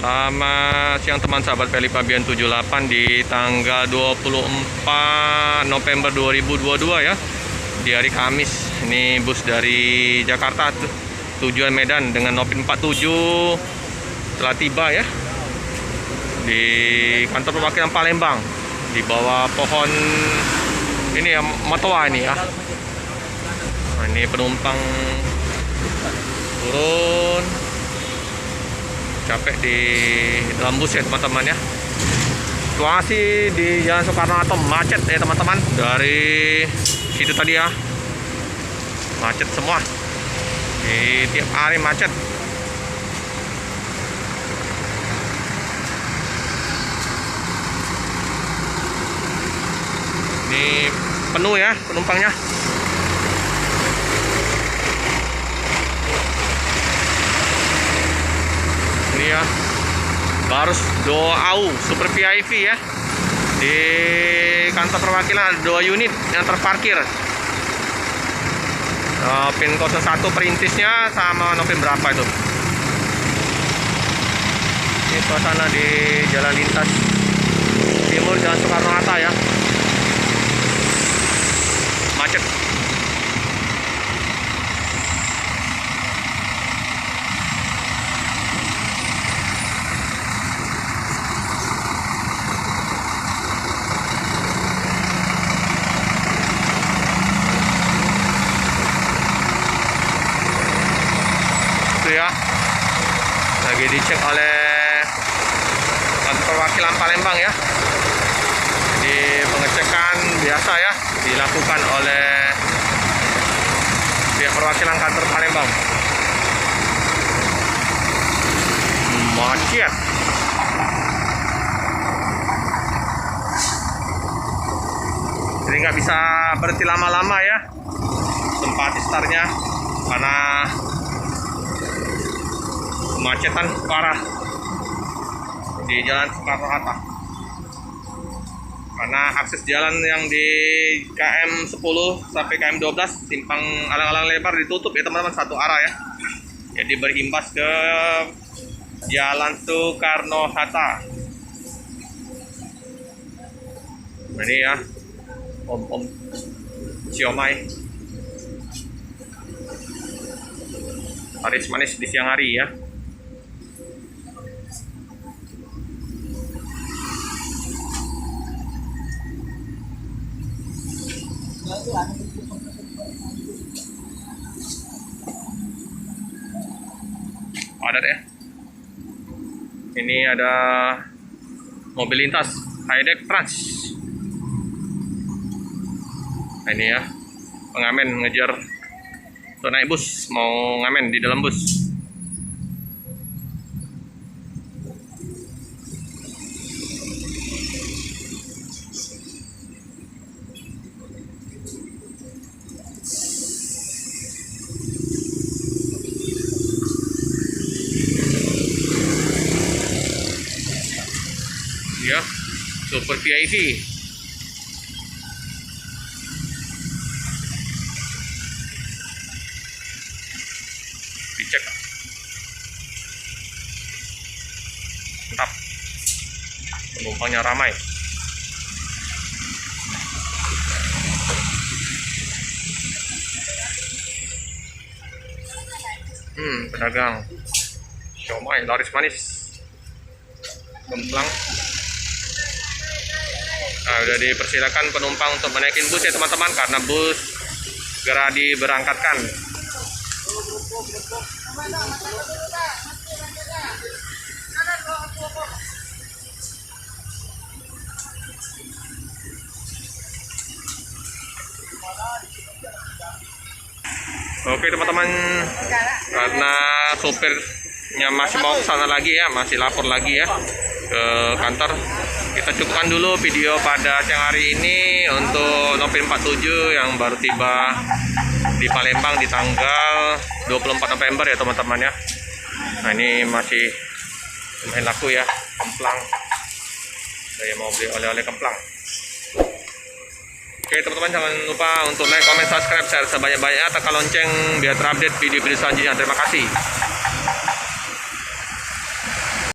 Selamat siang teman sahabat Feli Fabian 78 di tanggal 24 November 2022 ya. Di hari Kamis. Ini bus dari Jakarta tujuan Medan dengan Nopin 47 telah tiba ya di kantor perwakilan Palembang di bawah pohon ini ya, matoa ini ya. Nah, ini penumpang turun capek di dalam bus ya teman-teman ya. Situasi di Jalan Soekarno-Hatta macet ya teman-teman. Dari situ tadi ya macet semua, di tiap hari macet. Ini penuh ya penumpangnya. Ini ya Barus Doau Super VIP ya. Di kantor perwakilan ada 2 unit yang terparkir. Pin 01 perintisnya sama Nopin berapa itu. Ini suasana di jalan lintas timur Jalan Soekarno-Hatta ya. Macet. Ya, lagi dicek oleh kantor perwakilan Palembang ya. Jadi pengecekan biasa ya dilakukan oleh pihak perwakilan kantor Palembang. Macet. Jadi nggak bisa berhenti lama-lama ya tempat startnya karena kemacetan parah di Jalan Soekarno-Hatta karena akses jalan yang di KM 10 sampai KM 12 simpang alang-alang lebar ditutup ya teman-teman, satu arah ya. Jadi berimbas ke Jalan Soekarno-Hatta. Ini ya om-om siomay manis di siang hari ya. Padat ya. Ini ada mobil lintas Haidek Trans. Nah, ini ya pengamen ngejar tuh naik bus, mau ngamen di dalam bus. Ya, Super VIP. Dicek. Mantap. Penumpangnya ramai. Pedagang siomay laris manis. Kemplang. Nah, udah dipersilakan penumpang untuk menaikin bus ya teman-teman karena bus segera diberangkatkan. Oke teman-teman, karena sopirnya masih mau ke sana lagi ya, masih lapor lagi ya ke kantor, kita cukupkan dulu video pada siang hari ini untuk Nopin 47 yang baru tiba di Palembang di tanggal 24 November ya teman-teman ya. Nah ini masih lumayan laku ya, kemplang. Saya mau beli oleh-oleh kemplang. Oke teman-teman, jangan lupa untuk like, comment, subscribe, share sebanyak-banyaknya, tekan lonceng biar terupdate video-video selanjutnya. Terima kasih.